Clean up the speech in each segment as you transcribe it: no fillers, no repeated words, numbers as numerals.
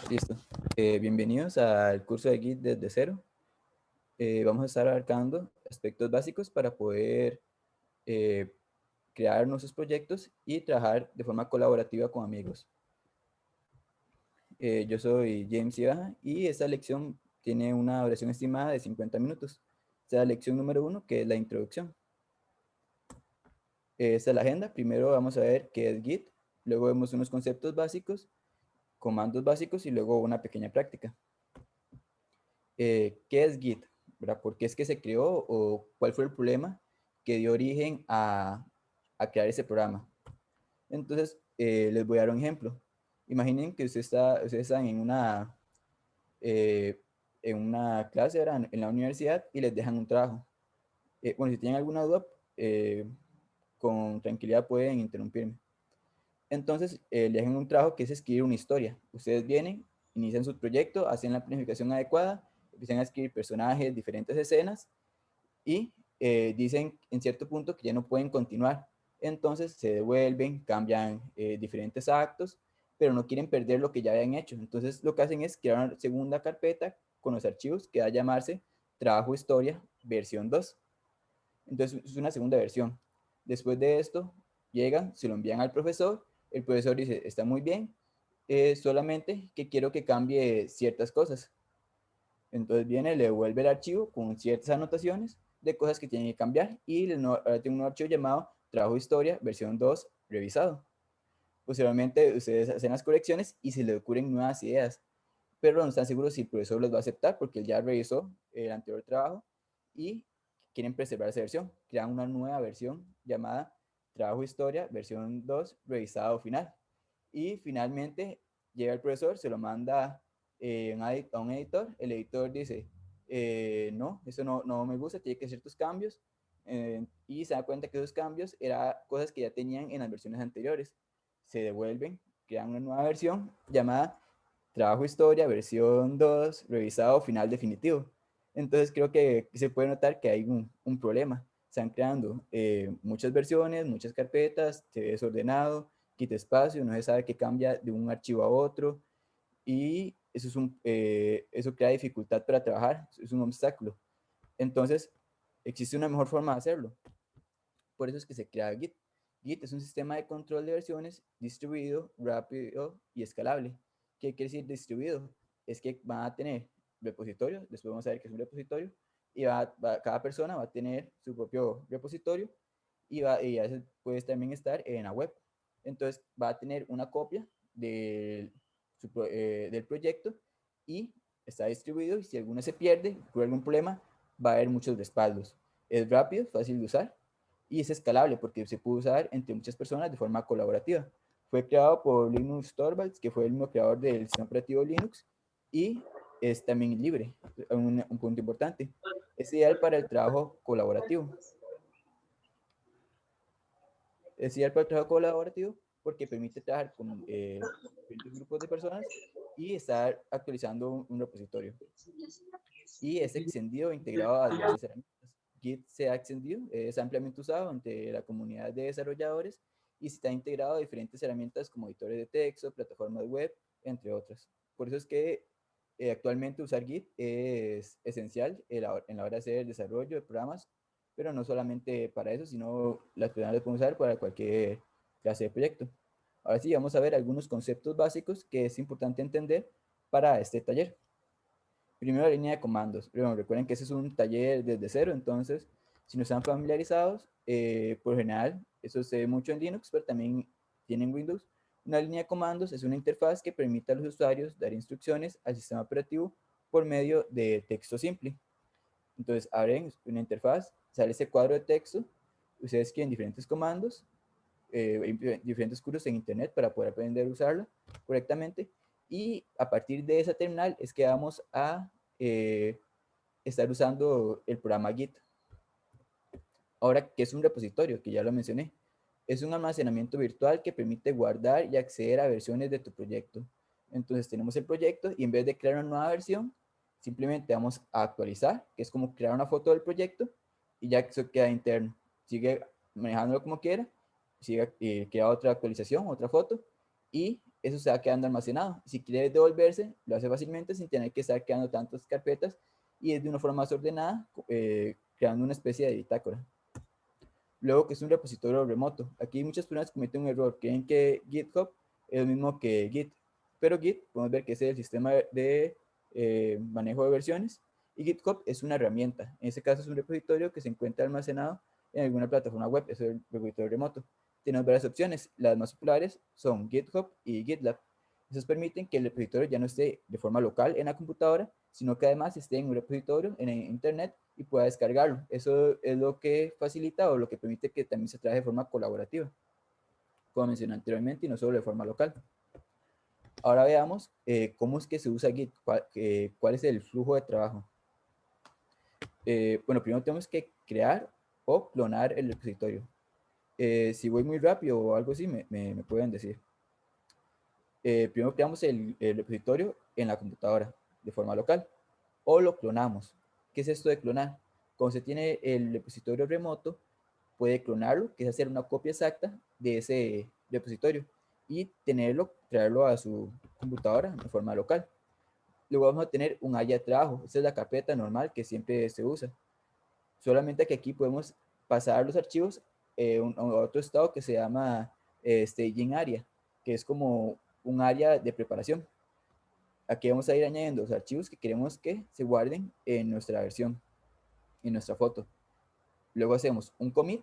Listo. Bienvenidos al curso de Git desde cero. Vamos a estar abarcando aspectos básicos para poder eh, crear nuestros proyectos y trabajar de forma colaborativa con amigos. Yo soy James Ibaja y esta lección tiene una duración estimada de 50 minutos. Esta es la lección número 1, que es la introducción. Esta es la agenda. Primero vamos a ver qué es Git, luego vemos unos conceptos básicos, comandos básicos y luego una pequeña práctica. ¿Qué es Git? ¿Verdad? ¿Por qué es que se creó o cuál fue el problema que dio origen a crear ese programa? Entonces, les voy a dar un ejemplo. Imaginen que ustedes están eh, en una clase, ¿verdad? En la universidad y les dejan un trabajo. Bueno, si tienen alguna duda, con tranquilidad pueden interrumpirme. Entonces, le dejan un trabajo que es escribir una historia. Ustedes vienen, inician su proyecto, hacen la planificación adecuada, empiezan a escribir personajes, diferentes escenas y dicen en cierto punto que ya no pueden continuar. Entonces se devuelven, cambian diferentes actos, pero no quieren perder lo que ya habían hecho. Entonces lo que hacen es crear una segunda carpeta con los archivos que va a llamarse Trabajo Historia versión 2. Entonces es una segunda versión. Después de esto, llegan, se lo envían al profesor, el profesor dice, está muy bien, solamente que quiero que cambie ciertas cosas. Entonces viene, le devuelve el archivo con ciertas anotaciones de cosas que tienen que cambiar y ahora tengo un archivo llamado Trabajo Historia, versión 2 revisado. Posteriormente ustedes hacen las correcciones y se le ocurren nuevas ideas, pero no están seguros si el profesor los va a aceptar porque él ya revisó el anterior trabajo y quieren preservar esa versión. Crean una nueva versión llamada Trabajo Historia, versión 2 revisado final. Y finalmente llega el profesor, se lo manda a un editor, el editor dice, no, eso no me gusta, tiene que hacer tus cambios, y se da cuenta que esos cambios eran cosas que ya tenían en las versiones anteriores. Se devuelven, crean una nueva versión llamada Trabajo Historia, versión 2 revisado final definitivo. Entonces creo que se puede notar que hay un problema. Están creando muchas versiones, muchas carpetas, se ve desordenado, quita espacio, no se sabe qué cambia de un archivo a otro y eso crea dificultad para trabajar, es un obstáculo. Entonces, existe una mejor forma de hacerlo. Por eso es que se crea Git. Git es un sistema de control de versiones distribuido, rápido y escalable. ¿Qué quiere decir distribuido? Es que van a tener repositorios, después vamos a ver qué es un repositorio, y cada persona va a tener su propio repositorio y a veces puede también estar en la web. Entonces va a tener una copia del proyecto y está distribuido y si alguno se pierde por algún problema va a haber muchos respaldos. Es rápido, fácil de usar y es escalable porque se puede usar entre muchas personas de forma colaborativa. Fue creado por Linus Torvalds, que fue el mismo creador del sistema operativo Linux, y es también libre, un punto importante. Es ideal para el trabajo colaborativo. Es ideal para el trabajo colaborativo porque permite trabajar con diferentes grupos de personas y estar actualizando un repositorio. Y es extendido e integrado a diversas herramientas. Git se ha extendido, es ampliamente usado entre la comunidad de desarrolladores y está integrado a diferentes herramientas como editores de texto, plataformas web, entre otras. Por eso es que actualmente usar Git es esencial en la hora de hacer desarrollo de programas, pero no solamente para eso, sino las personas lo pueden usar para cualquier clase de proyecto. Ahora sí, vamos a ver algunos conceptos básicos que es importante entender para este taller. Primero la línea de comandos. Primero, recuerden que ese es un taller desde cero, entonces si no están familiarizados, por general, eso se ve mucho en Linux, pero también tienen Windows. Una línea de comandos es una interfaz que permite a los usuarios dar instrucciones al sistema operativo por medio de texto simple. Entonces abren una interfaz, sale ese cuadro de texto, ustedes escriben diferentes comandos, diferentes cursos en internet para poder aprender a usarla correctamente y a partir de esa terminal es que vamos a estar usando el programa Git. Ahora, ¿qué es un repositorio? Que ya lo mencioné. Es un almacenamiento virtual que permite guardar y acceder a versiones de tu proyecto. Entonces tenemos el proyecto y en vez de crear una nueva versión, simplemente vamos a actualizar, que es como crear una foto del proyecto y ya que eso queda interno. Sigue manejándolo como quiera, sigue, crea otra actualización, otra foto y eso se va quedando almacenado. Si quiere devolverse, lo hace fácilmente sin tener que estar creando tantas carpetas y es de una forma más ordenada, creando una especie de bitácora. Luego, que es un repositorio remoto. Aquí muchas personas cometen un error, creen que GitHub es lo mismo que Git, pero Git, podemos ver que es el sistema de manejo de versiones, y GitHub es una herramienta. En este caso es un repositorio que se encuentra almacenado en alguna plataforma web, es el repositorio remoto. Tenemos varias opciones, las más populares son GitHub y GitLab. Esos permiten que el repositorio ya no esté de forma local en la computadora, sino que además esté en un repositorio en internet y pueda descargarlo. Eso es lo que facilita o lo que permite que también se trabaje de forma colaborativa, como mencioné anteriormente, y no solo de forma local. Ahora veamos cómo es que se usa Git, cuál es el flujo de trabajo. Bueno, primero tenemos que crear o clonar el repositorio. Si voy muy rápido o algo así, me pueden decir. Primero creamos el repositorio en la computadora de forma local o lo clonamos. ¿Qué es esto de clonar? Cuando se tiene el repositorio remoto, puede clonarlo, que es hacer una copia exacta de ese repositorio y tenerlo, traerlo a su computadora de forma local. Luego vamos a tener un área de trabajo. Esa es la carpeta normal que siempre se usa. Solamente que aquí podemos pasar los archivos a otro estado que se llama staging area, que es como un área de preparación. Aquí vamos a ir añadiendo los archivos que queremos que se guarden en nuestra versión, en nuestra foto. Luego hacemos un commit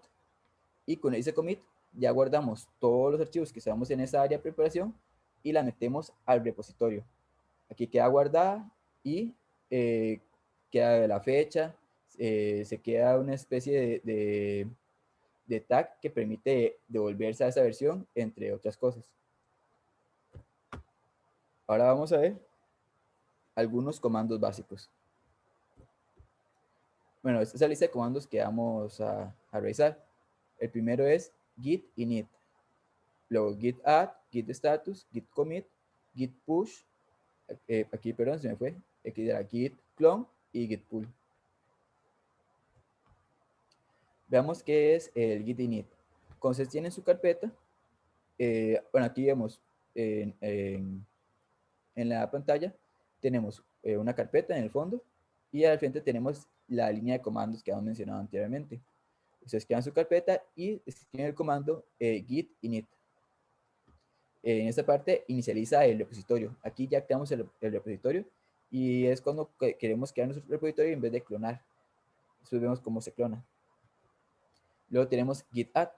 y con ese commit ya guardamos todos los archivos que estamos en esa área de preparación y la metemos al repositorio. Aquí queda guardada y queda la fecha, se queda una especie de tag que permite devolverse a esa versión, entre otras cosas. Ahora vamos a ver algunos comandos básicos. Bueno, esta es la lista de comandos que vamos a revisar. El primero es git init, luego git add, git status, git commit, git push, aquí perdón, se me fue, aquí era git clone y git pull. Veamos qué es el git init. Cuando se tiene en su carpeta, bueno, aquí vemos en la pantalla, tenemos una carpeta en el fondo y al frente tenemos la línea de comandos que hemos mencionado anteriormente. Ustedes crean su carpeta y escriben el comando git init. En esta parte inicializa el repositorio. Aquí ya creamos el repositorio y es cuando queremos crear nuestro repositorio en vez de clonar. Entonces vemos cómo se clona. Luego tenemos git add.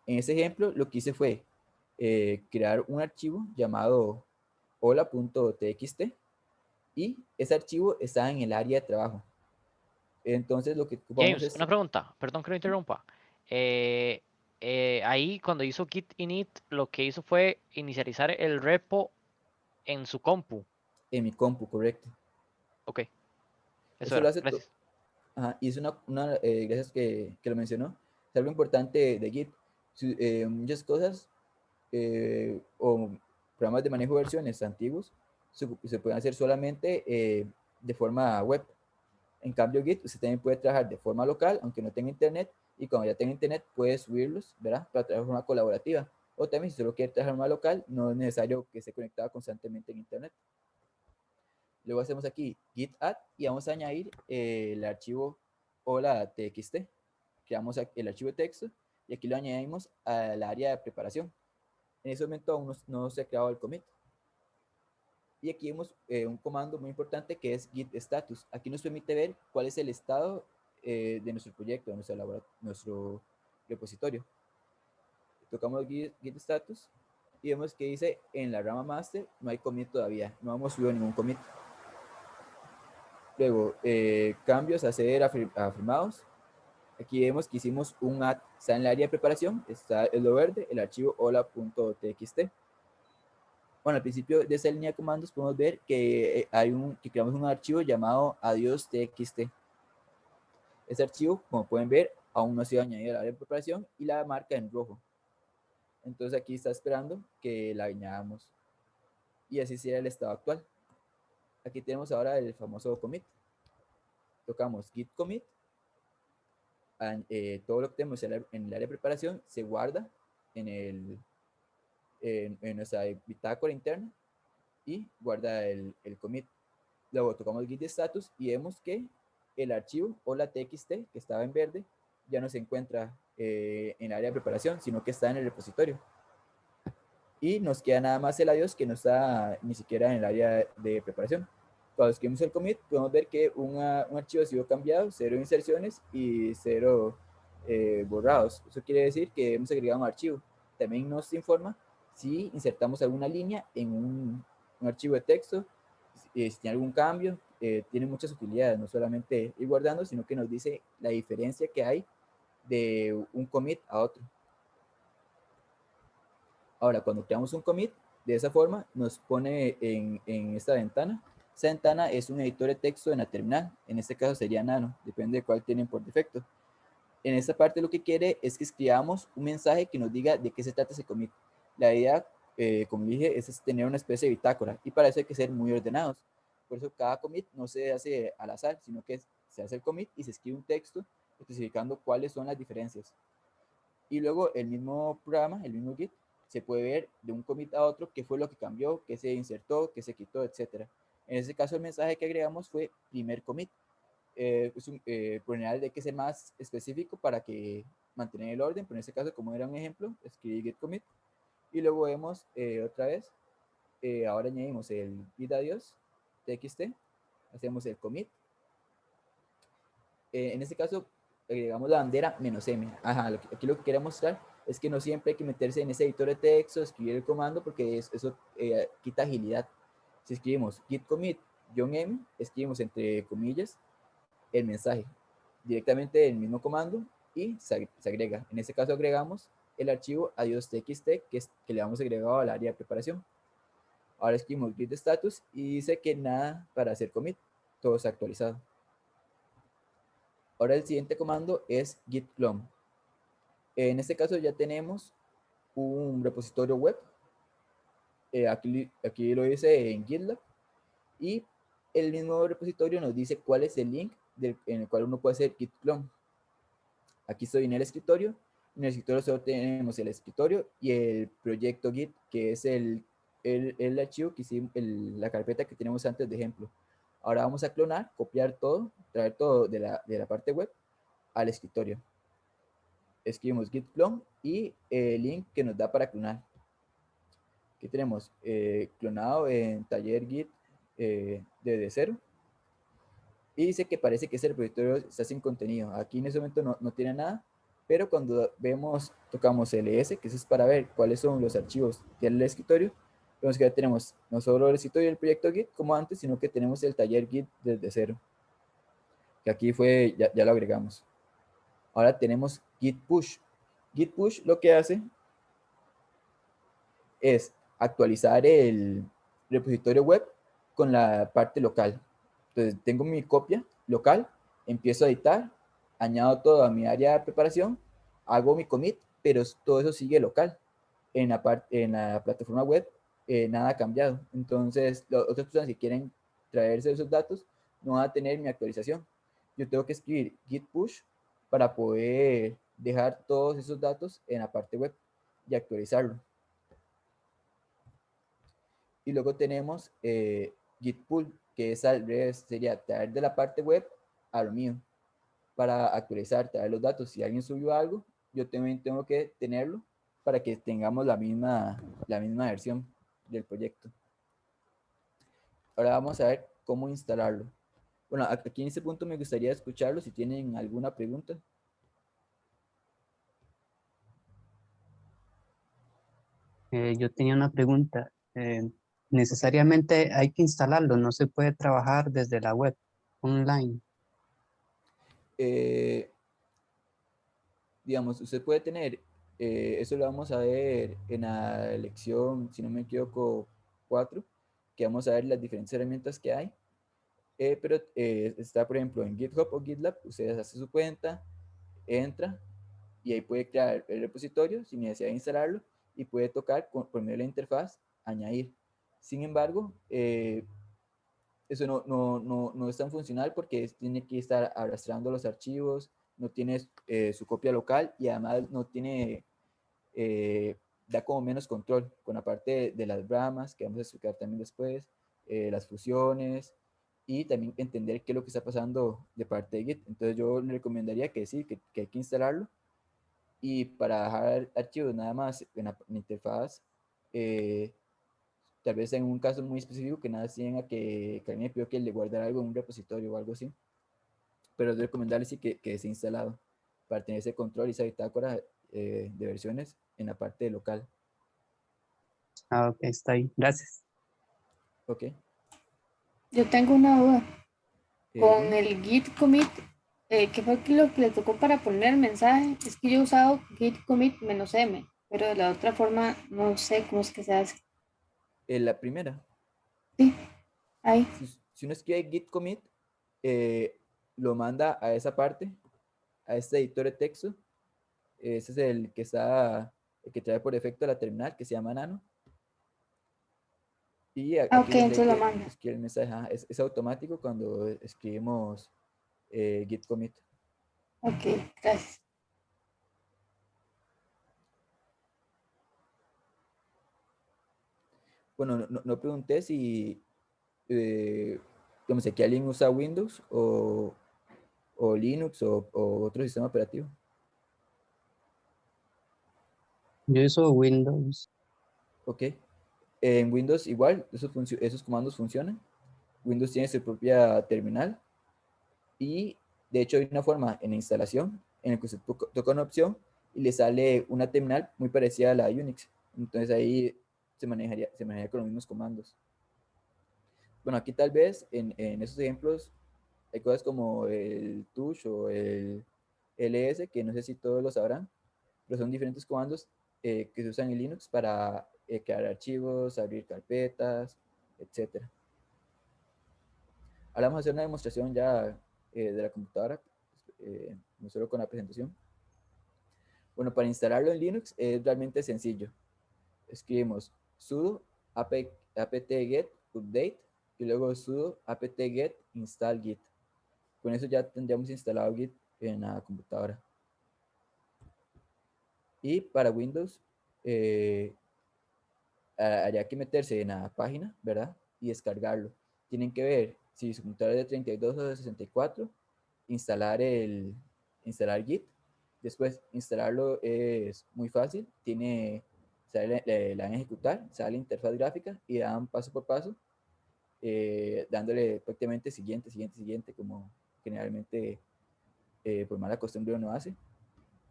En este ejemplo lo que hice fue crear un archivo llamado hola.txt y ese archivo está en el área de trabajo. Entonces lo que ocupamos James, es, una pregunta, perdón que lo interrumpa. Eh, ahí cuando hizo git init, lo que hizo fue inicializar el repo en su compu. en mi compu, correcto. Ok, eso Eso lo era, hace gracias. ajá, y es gracias que lo mencionó, es algo importante de Git. Muchas cosas o programas de manejo de versiones antiguos se pueden hacer solamente de forma web. En cambio, Git usted también puede trabajar de forma local, aunque no tenga internet, y cuando ya tenga internet puede subirlos, ¿verdad? Para trabajar de forma colaborativa. O también, si solo quiere trabajar de forma local, no es necesario que esté conectado constantemente en internet. Luego hacemos aquí git add y vamos a añadir el archivo hola.txt. Creamos el archivo de texto y aquí lo añadimos al área de preparación. En ese momento aún no se ha creado el commit. Y aquí vemos un comando muy importante que es git status. Aquí nos permite ver cuál es el estado de nuestro proyecto, de nuestro repositorio. Tocamos git status y vemos que dice en la rama master no hay commit todavía, no hemos subido ningún commit. Luego, cambios a ser afirmados. Aquí vemos que hicimos un add, está en el área de preparación, está en lo verde, el archivo hola.txt. Bueno, al principio de esta línea de comandos podemos ver que, que creamos un archivo llamado adiós.txt. Este archivo, como pueden ver, aún no ha sido añadido al área de preparación y la marca en rojo. Entonces aquí está esperando que la añadamos. Y así sería el estado actual. Aquí tenemos ahora el famoso commit. Tocamos git commit. Todo lo que tenemos en el área de preparación se guarda en el, en nuestra bitácora interna y guarda el commit. Luego tocamos git status y vemos que el archivo o la txt que estaba en verde ya no se encuentra en el área de preparación, sino que está en el repositorio. Y nos queda nada más el adiós que no está ni siquiera en el área de preparación. Cuando escribimos el commit, podemos ver que un archivo ha sido cambiado, 0 inserciones y 0 borrados. Eso quiere decir que hemos agregado un archivo. También nos informa si insertamos alguna línea en un archivo de texto, si tiene algún cambio. Tiene muchas utilidades, no solamente ir guardando, sino que nos dice la diferencia que hay de un commit a otro. Ahora, cuando creamos un commit, de esa forma nos pone en esta ventana. Esta ventana es un editor de texto en la terminal. En este caso sería Nano, depende de cuál tienen por defecto. En esta parte lo que quiere es que escribamos un mensaje que nos diga de qué se trata ese commit. La idea, como dije, es tener una especie de bitácora y para eso hay que ser muy ordenados. Por eso cada commit no se hace al azar, sino que se hace el commit y se escribe un texto especificando cuáles son las diferencias. Y luego el mismo programa, el mismo Git, se puede ver de un commit a otro qué fue lo que cambió, qué se insertó, qué se quitó, etc. En este caso el mensaje que agregamos fue primer commit. Por general hay que ser más específico para que mantener el orden, pero en este caso como era un ejemplo, escribí git commit y luego vemos otra vez, ahora añadimos el git adiós txt, hacemos el commit. En este caso agregamos la bandera "-m". Ajá, aquí lo que quiero mostrar es que no siempre hay que meterse en ese editor de texto, escribir el comando, porque eso quita agilidad. Si escribimos git commit "-m", escribimos entre comillas el mensaje directamente del mismo comando y se agrega. En este caso agregamos el archivo adiós.txt que le hemos agregado al área de preparación. Ahora escribimos git status y dice que nada para hacer commit, todo está actualizado. Ahora el siguiente comando es git clone. En este caso ya tenemos un repositorio web. Aquí lo dice en GitLab. Y el mismo repositorio nos dice cuál es el link en el cual uno puede hacer git clone. Aquí estoy en el escritorio. En el escritorio solo tenemos el escritorio y el proyecto git, que es el archivo que hicimos, la carpeta que tenemos antes de ejemplo. Ahora vamos a clonar, copiar todo, traer todo de la parte web al escritorio. Escribimos git clone y el link que nos da para clonar. Aquí tenemos clonado en taller git desde cero. Y dice que parece que ese repositorio está sin contenido. Aquí en ese momento no tiene nada, pero cuando tocamos ls, que eso es para ver cuáles son los archivos del escritorio, vemos que ya tenemos no solo el escritorio del proyecto git como antes, sino que tenemos el taller git desde cero, que aquí ya lo agregamos. Ahora tenemos git push. Git push lo que hace es actualizar el repositorio web con la parte local. Entonces tengo mi copia local, empiezo a editar, añado todo a mi área de preparación, hago mi commit, pero todo eso sigue local. En la plataforma web nada ha cambiado. Entonces las otras personas que quieren traerse esos datos no van a tener mi actualización. Yo tengo que escribir git push para poder dejar todos esos datos en la parte web y actualizarlo. Y luego tenemos git pull, que es al revés, sería traer de la parte web a lo mío para actualizar, traer los datos. Si alguien subió algo, yo también tengo que tenerlo para que tengamos la misma versión del proyecto. Ahora vamos a ver cómo instalarlo. Bueno, aquí en este punto me gustaría escucharlo si tienen alguna pregunta. Yo tenía una pregunta. Necesariamente hay que instalarlo, no se puede trabajar desde la web online. Digamos, usted puede tener, eso lo vamos a ver en la lección, si no me equivoco, 4, que vamos a ver las diferentes herramientas que hay. Pero está, por ejemplo, en GitHub o GitLab, usted hace su cuenta, entra y ahí puede crear el repositorio sin necesidad de instalarlo y puede tocar por medio de la interfaz añadir. Sin embargo, eso no es tan funcional porque tiene que estar arrastrando los archivos, no tiene su copia local y además no tiene da como menos control con la parte de las ramas, que vamos a explicar también después, las fusiones, y también entender qué es lo que está pasando de parte de Git. Entonces yo le recomendaría que sí, que hay que instalarlo, y para dejar archivos nada más en la interfaz, tal vez en un caso muy específico que nada tenga que alguien me pidió que le guardara algo en un repositorio o algo así, pero es recomendable sí que esté instalado para tener ese control y esa bitácora de versiones en la parte local. Ah, ok, está ahí. Gracias. Ok, Yo tengo una duda. Con dime. el git commit, ¿qué fue lo que le tocó para poner el mensaje? Es que yo he usado git commit -m, pero de la otra forma no sé cómo es que se hace. La primera, Sí, ahí. si uno escribe git commit, lo manda a esa parte, a este editor de texto. Ese es el que trae por defecto la terminal, que se llama Nano. Y Ah, aquí ok, donde hay entonces lo que manda. escribir el mensaje, es automático cuando escribimos git commit. Ok, gracias. Bueno, no pregunté si, digamos, aquí alguien usa Windows o Linux o otro sistema operativo. Yo uso Windows. Ok. En Windows igual, esos comandos funcionan. Windows tiene su propia terminal y de hecho hay una forma en la instalación en la que se toca una opción y le sale una terminal muy parecida a la de Unix. Entonces ahí se manejaría con los mismos comandos. Bueno, aquí tal vez en esos ejemplos hay cosas como el tush o el ls, que no sé si todos lo sabrán, pero son diferentes comandos que se usan en Linux para crear archivos, abrir carpetas, etc. Ahora vamos a hacer una demostración ya de la computadora, no solo con la presentación. Bueno, para instalarlo en Linux es realmente sencillo. Escribimos sudo apt-get update y luego sudo apt-get install git. Con eso ya tendríamos instalado Git en la computadora. Y para Windows, haría que meterse en la página, ¿verdad? Y descargarlo. Tienen que ver si su computadora es de 32 o de 64, instalar Git. Después, instalarlo es muy fácil. Le dan a ejecutar, sale la interfaz gráfica y dan paso por paso, dándole prácticamente siguiente, siguiente, siguiente, como generalmente por mala costumbre uno hace.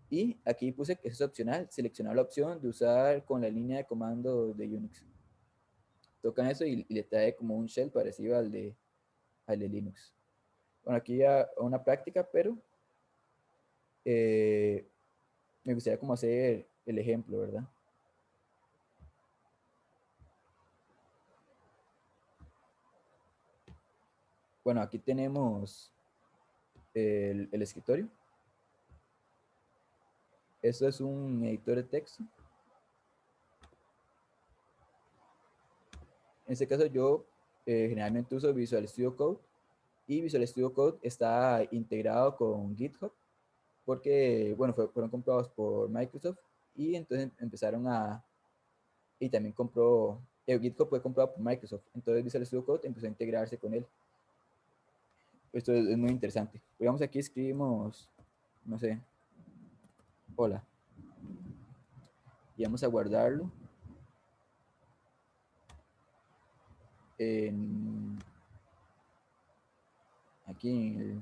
Y aquí puse que eso es opcional, seleccionar la opción de usar con la línea de comando de Unix. Tocan eso y le trae como un shell parecido al de Linux. Bueno, aquí ya una práctica, pero me gustaría como hacer el ejemplo, ¿verdad? Bueno, aquí tenemos el escritorio. Esto es un editor de texto. En este caso yo generalmente uso Visual Studio Code, y Visual Studio Code está integrado con GitHub porque, bueno, fueron comprados por Microsoft y entonces y también GitHub fue comprado por Microsoft, entonces Visual Studio Code empezó a integrarse con él. Esto es muy interesante. Digamos, aquí escribimos, no sé, hola, y vamos a guardarlo aquí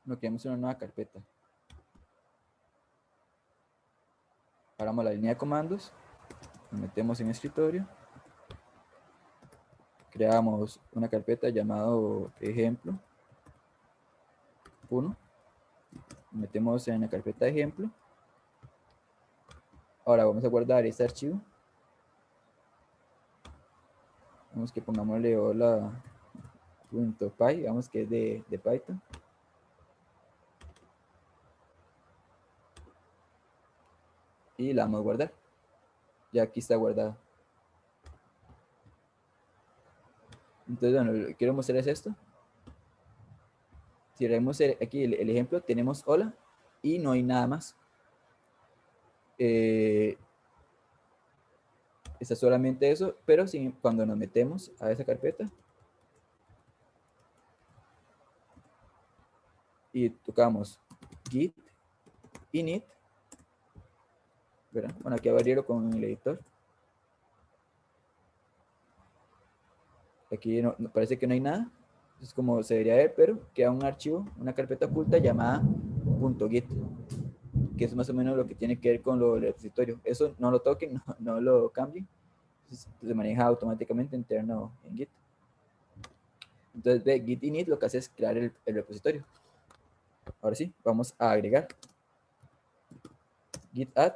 no queremos una nueva carpeta. Paramos la línea de comandos, nos metemos en escritorio, creamos una carpeta llamado ejemplo 1, metemos en la carpeta ejemplo. Ahora vamos a guardar este archivo. Vamos que pongámosle hola.py, vamos que es de Python. Y la vamos a guardar. Ya aquí está guardada. Entonces, bueno, lo que quiero mostrar es esto. Si vemos aquí el ejemplo, tenemos hola y no hay nada más. está solamente eso, pero cuando nos metemos a esa carpeta y tocamos git init, ¿verdad? Bueno, aquí abrirlo con el editor. Aquí parece que no hay nada, es como se debería ver, pero queda un archivo, una carpeta oculta llamada .git, que es más o menos lo que tiene que ver con lo del repositorio. Eso no lo toquen, no lo cambien, se maneja automáticamente interno en Git. Entonces, ve, git init lo que hace es crear el repositorio. Ahora sí, vamos a agregar. Git add,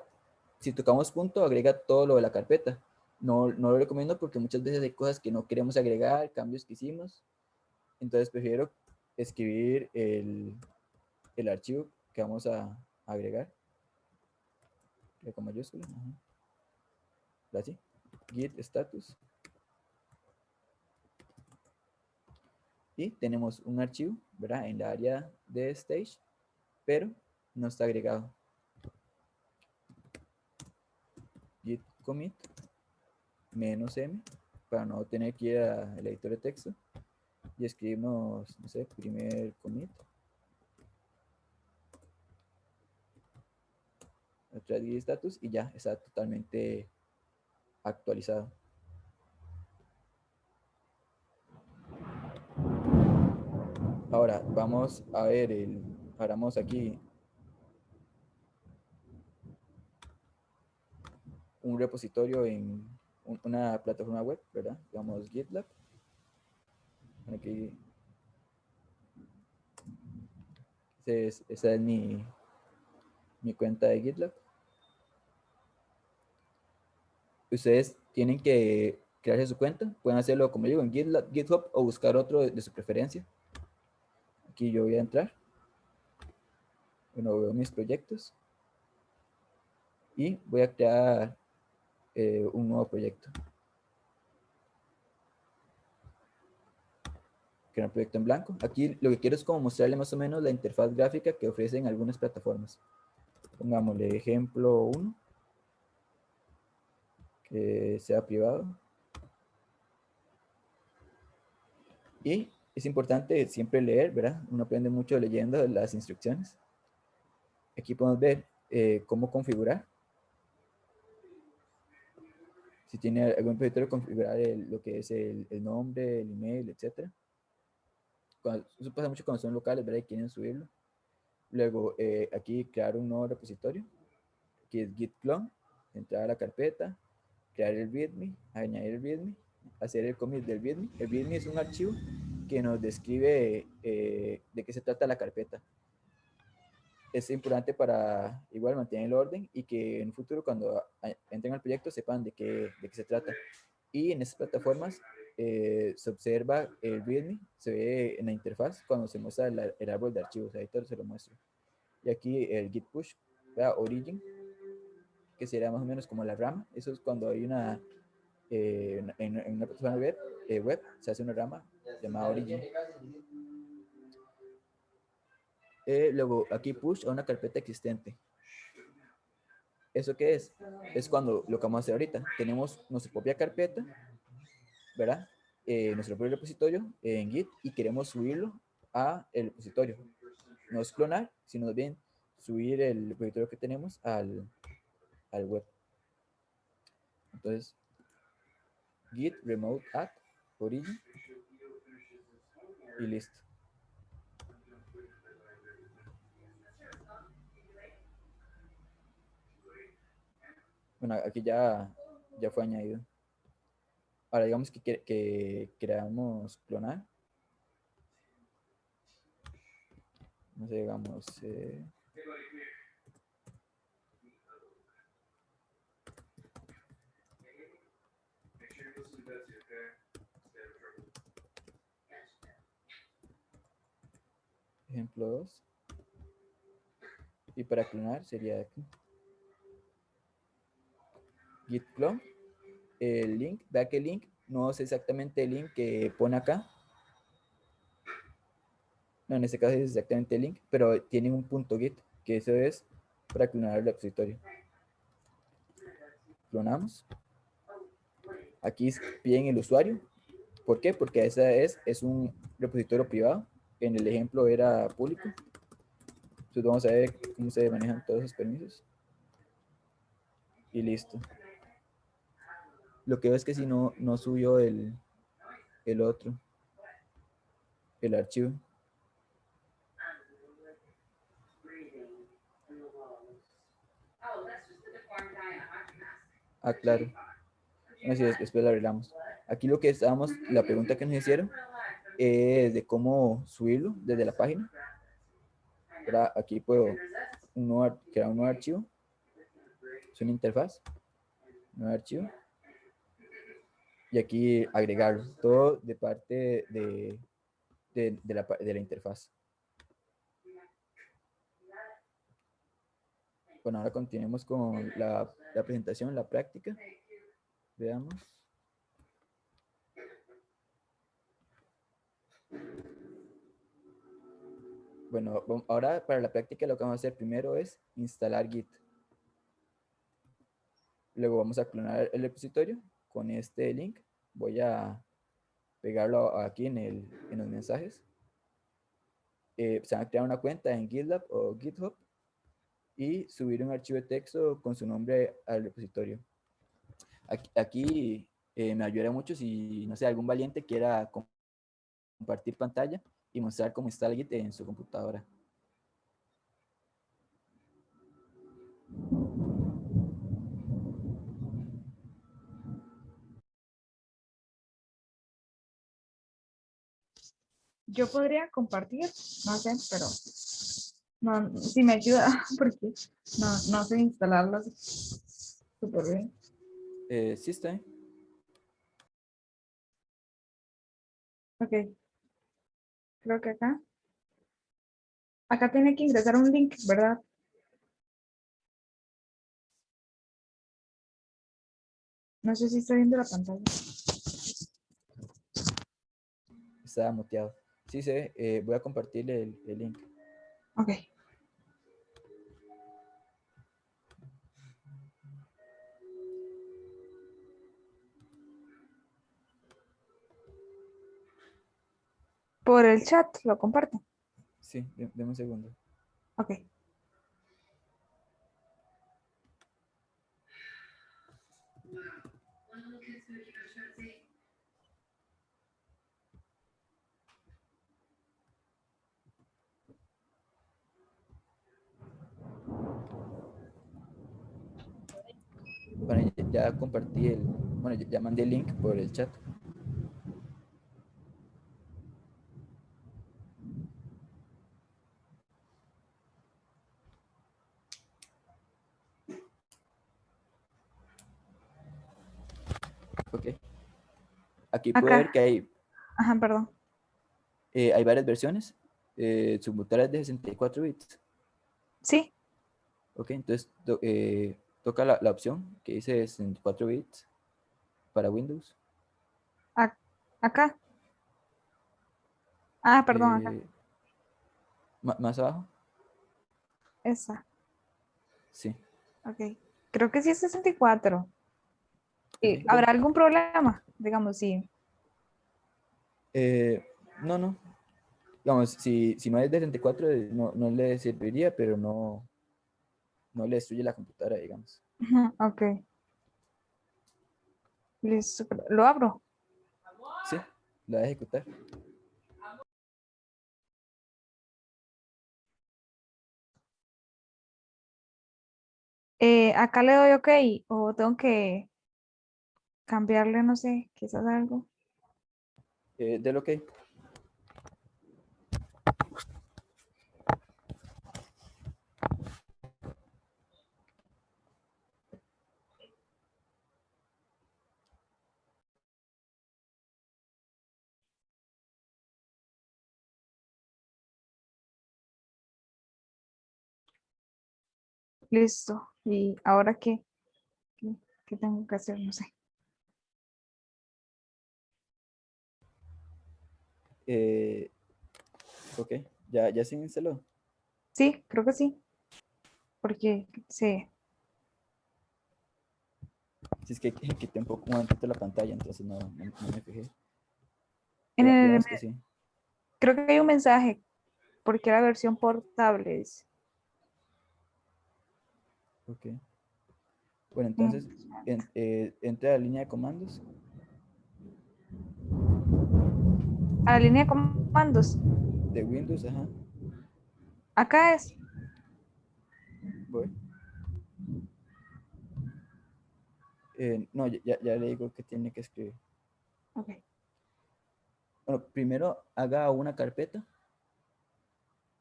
si tocamos punto, agrega todo lo de la carpeta. No lo recomiendo porque muchas veces hay cosas que no queremos agregar, cambios que hicimos. Entonces prefiero escribir el archivo que vamos a agregar. Con mayúsculas. Así. Git status. Y tenemos un archivo, ¿verdad? En la área de stage, pero no está agregado. Git commit -m para no tener que ir al editor de texto y escribimos, no sé, primer commit. Otra vez git status y ya está totalmente actualizado. Ahora vamos a ver ahora vamos aquí un repositorio en una plataforma web, ¿verdad? Digamos GitLab. Aquí esa es mi cuenta de GitLab. Ustedes tienen que crearse su cuenta. Pueden hacerlo, como digo, en GitLab, GitHub o buscar otro de su preferencia. Aquí yo voy a entrar. Bueno, veo mis proyectos. Y voy a crear un nuevo proyecto. Crear un proyecto en blanco. Aquí lo que quiero es como mostrarle más o menos la interfaz gráfica que ofrecen algunas plataformas. Pongámosle ejemplo 1. Que sea privado. Y es importante siempre leer, ¿verdad? Uno aprende mucho leyendo las instrucciones. Aquí podemos ver cómo configurar. Si tiene algún proyecto, configurar lo que es el nombre, el email, etc. Eso pasa mucho cuando son locales, ¿verdad? Y quieren subirlo. Luego, aquí crear un nuevo repositorio, que es git clone, entrar a la carpeta, crear el readme, añadir el readme, hacer el commit del readme. El readme es un archivo que nos describe de qué se trata la carpeta. Es importante para igual mantener el orden y que en un futuro cuando entren al proyecto sepan de qué se trata. Y en estas plataformas se observa el readme, se ve en la interfaz cuando se muestra el árbol de archivos, ahí todo se lo muestro. Y aquí el git push, origin, que sería más o menos como la rama. Eso es cuando hay una en una plataforma web se hace una rama llamada origin. Luego aquí push a una carpeta existente. ¿Eso qué es? Es cuando lo que vamos a hacer ahorita. Tenemos nuestra propia carpeta, ¿verdad? Nuestro propio repositorio en Git y queremos subirlo a el repositorio. No es clonar, sino bien subir el repositorio que tenemos al web. Entonces, git remote add origin y listo. Bueno, aquí ya fue añadido. Ahora digamos que queramos clonar. No sé, digamos... ejemplo 2. Y para clonar sería aquí. Git clone. El link, vea que el link no es exactamente el link que pone acá. No, en este caso es exactamente el link, pero tiene un punto git, que eso es para clonar el repositorio. Clonamos. Aquí piden el usuario. ¿Por qué? Porque ese es un repositorio privado. En el ejemplo era público. Entonces vamos a ver cómo se manejan todos esos permisos. Y listo. Lo que veo es que si no subió el otro, el archivo. Ah, claro. No sé, después la arreglamos. Aquí lo que estábamos, la pregunta que nos hicieron es de cómo subirlo desde la página. Ahora aquí puedo crear un nuevo archivo. Es una interfaz. Nuevo archivo. Y aquí agregarlo. Todo de parte de la interfaz. Bueno, ahora continuemos con la presentación, la práctica. Veamos. Bueno, ahora para la práctica lo que vamos a hacer primero es instalar Git. Luego vamos a clonar el repositorio con este link. Voy a pegarlo aquí en los mensajes. Se van a crear una cuenta en GitLab o GitHub y subir un archivo de texto con su nombre al repositorio. Aquí me ayudaría mucho si, no sé, algún valiente quiera compartir pantalla y mostrar cómo instala Git en su computadora. Yo podría compartir, no sé, pero no, si me ayuda, porque no sé instalarlas súper bien. Sí, está bien. Ok, creo que acá tiene que ingresar un link, ¿verdad? No sé si estoy viendo la pantalla. Está muteado. Sí, voy a compartirle el link. Ok. Por el chat lo comparto. Sí, deme un segundo. Ok. Bueno, ya compartí bueno, ya mandé el link por el chat. Ok. Aquí puede ver Acá. que Ajá, perdón. hay varias versiones. Su computadora es de 64 bits. Sí, Ok, entonces toca la opción que dice 64 bits para Windows. acá. Ah, perdón, acá. Eh, más abajo. Esa. Sí. Ok. Creo que sí es 64. Ok, bueno. ¿Habrá algún problema? Digamos, sí. No. Digamos, si no es de 64, no le serviría, pero no le destruye la computadora, digamos. Ujú, ok. Listo. Lo abro. Sí, la va a ejecutar. Acá le doy OK o tengo que cambiarle, no sé, quizás algo. Del OK. Listo. ¿Y ahora qué? ¿Qué tengo que hacer? No sé. Eh, ok, ya se instaló. Sí, creo que sí. Porque sí. Si es que quité un poco un momentito la pantalla, entonces no me fijé. En Pero el- digamos que sí. creo que hay un mensaje, porque era versión portable. Dice. Ok. Bueno, Mm, entonces, entra a la línea de comandos. A la línea de comandos. De Windows, ajá. Acá es. Voy. No, ya le digo que tiene que escribir. Ok. Bueno, primero haga una carpeta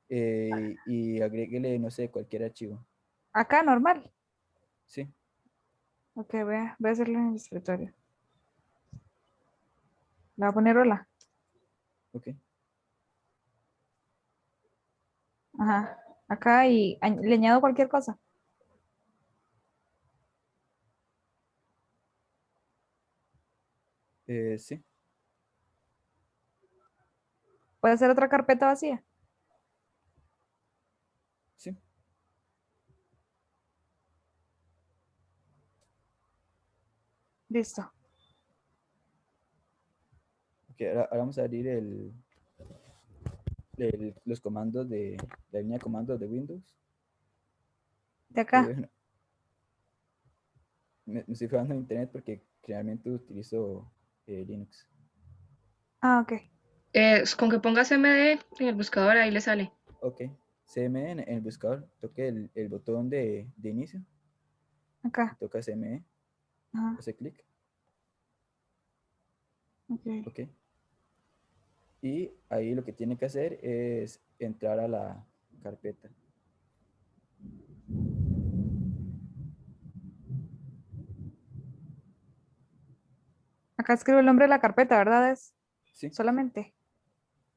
y agréguele, no sé, cualquier archivo. Acá normal. Sí, Ok, voy a hacerlo en el escritorio. Le voy a poner hola. ok. Ajá. Acá y le añado cualquier cosa. Sí, Puede ser otra carpeta vacía. sí. Listo. Ok, ahora vamos a abrir los comandos de la línea de comandos de Windows. De acá. Bueno, me estoy fijando en internet porque generalmente utilizo Linux. Ah, ok. Con que ponga CMD en el buscador, ahí le sale. Ok, CME en el buscador, toque el botón de inicio y Acá. toca CME, Ajá. hace clic, Ok. ok. Y ahí lo que tiene que hacer es entrar a la carpeta. Acá escribo el nombre de la carpeta, ¿verdad? Es Sí, solamente.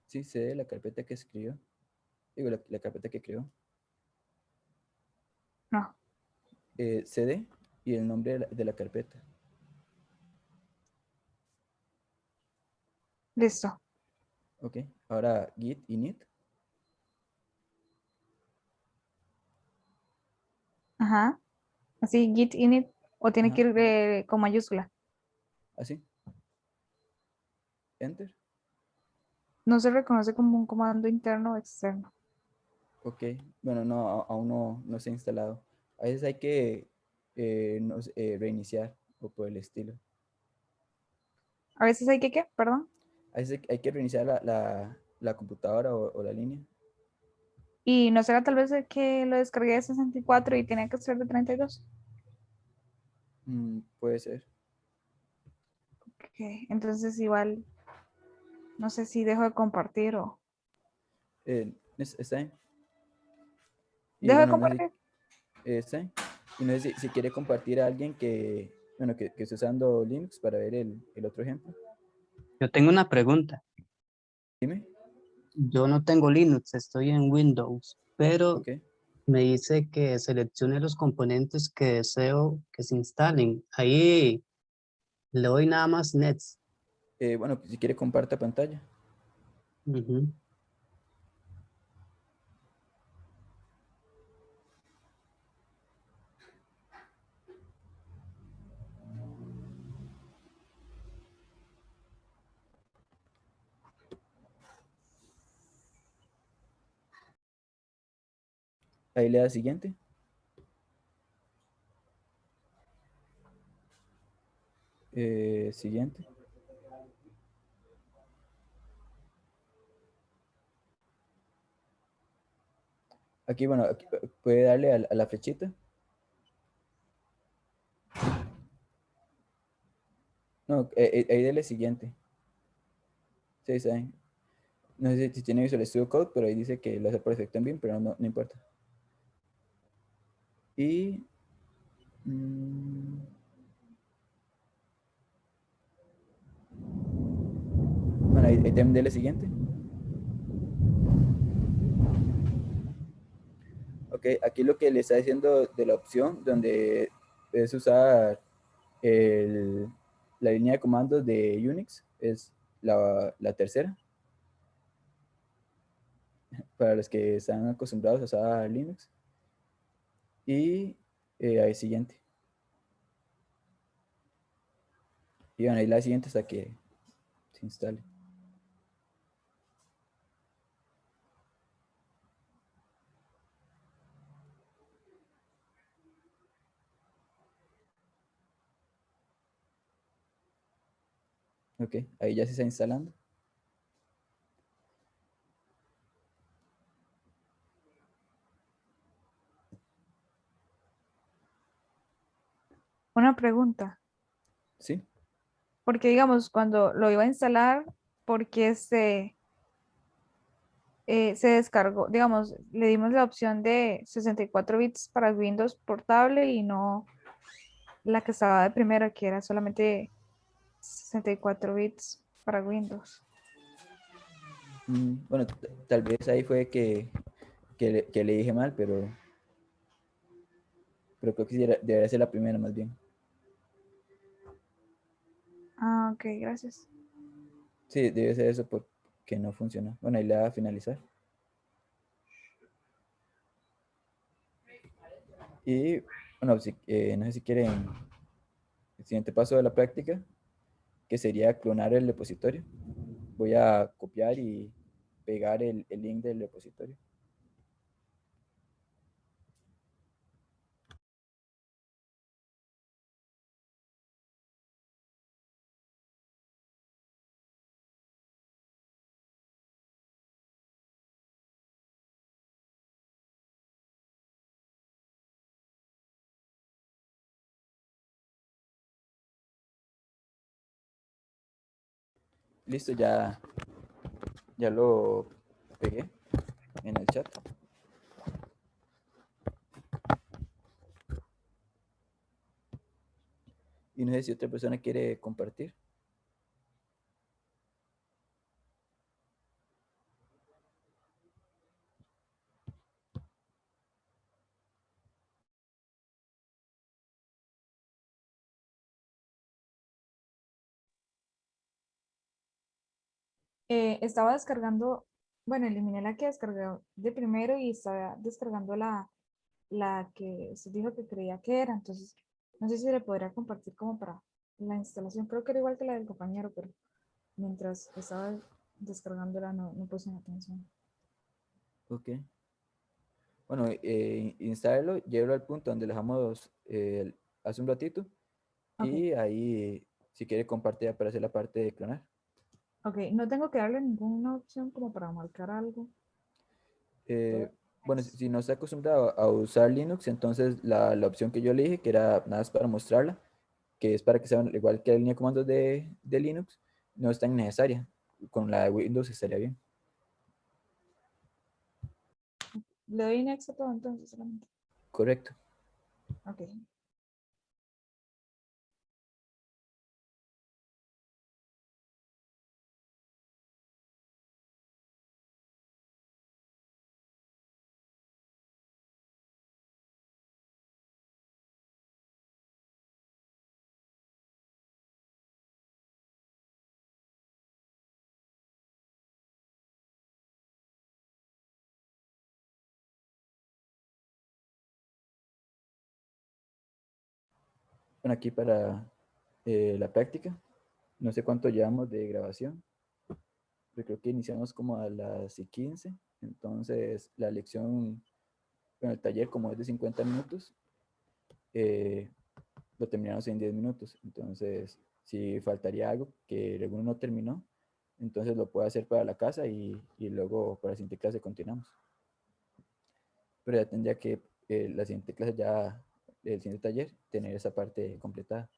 sí, sé la carpeta que escribió, digo, la carpeta que creó. No. CD y el nombre de la carpeta. Listo. Ok, ahora git init. Ajá. Así, git init. O tiene que Ajá, ir con mayúscula. así, enter. No se reconoce como un comando interno o externo. Ok, bueno, no, aún no se ha instalado. A veces hay que reiniciar o por el estilo. A veces hay que, ¿qué? Perdón. A veces hay que reiniciar la computadora o la línea. Y no será tal vez de que lo descargué de 64 y tenía que ser de 32. Puede ser. Ok, entonces igual, no sé si dejo de compartir o... Está bien. Y ¿Dejo de bueno, no sé compartir? está bien. Y no sé si quiere compartir a alguien bueno, que esté usando Linux para ver el otro ejemplo. Yo tengo una pregunta. Dime. Yo no tengo Linux, estoy en Windows, pero Ok. me dice que seleccione los componentes que deseo que se instalen. Ahí le doy nada más Nets. Bueno, si quiere comparta pantalla. Ujú. Ahí le da siguiente. Siguiente. Aquí, bueno, puede darle a la flechita. No, ahí dele siguiente. Sí, está bien. No sé si tiene Visual Studio Code, pero ahí dice que lo hace por defecto en BIM, pero no importa. Y... bueno, ahí también dele siguiente. Ok, aquí lo que le está diciendo de la opción donde es usar la línea de comandos de Unix es la tercera. Para los que están acostumbrados a usar Linux. Y ahí siguiente. Y bueno, ahí la siguiente hasta que se instale. Ok, ahí ya se está instalando. Una pregunta, Sí. porque digamos, cuando lo iba a instalar, porque se descargó, digamos, le dimos la opción de 64 bits para Windows portable y no la que estaba de primera, que era solamente 64 bits para Windows. Bueno, tal vez ahí fue que le dije mal, pero creo que sí debería ser la primera más bien. Ah, ok, gracias. Sí, debe ser eso porque no funcionó. Bueno, ahí le va a finalizar. Y bueno, no sé si quieren el siguiente paso de la práctica, que sería clonar el repositorio. Voy a copiar y pegar el link del repositorio. Listo, ya lo pegué en el chat. Y no sé si otra persona quiere compartir. Estaba descargando, bueno, eliminé la que descargué de primero y estaba descargando la que usted dijo que creía que era. Entonces, no sé si le podría compartir como para la instalación. Creo que era igual que la del compañero, pero mientras estaba descargándola no puse atención. Ok. Bueno, instálenlo, llévelo al punto donde lo dejamos hace un ratito. Ok, Y ahí, si quiere compartir para hacer la parte de clonar. ok, no tengo que darle ninguna opción como para marcar algo. Eh, Todo bueno, es- si no está acostumbrado a usar Linux, entonces la opción que yo le dije, que era nada más para mostrarla, que es para que sea igual que la línea de comandos de Linux, no es tan necesaria. Con la de Windows estaría bien. Le doy next a todo entonces solamente. Correcto. Ok. Bueno, aquí para la práctica, no sé cuánto llevamos de grabación, pero creo que iniciamos como a las 15, entonces la lección, bueno, el taller como es de 50 minutos, eh, lo terminamos en 10 minutos. Entonces, si faltaría algo que alguno no terminó, entonces lo puede hacer para la casa y luego para la siguiente clase continuamos. Pero ya tendría que la siguiente clase ya, el siguiente taller, tener esa parte completada.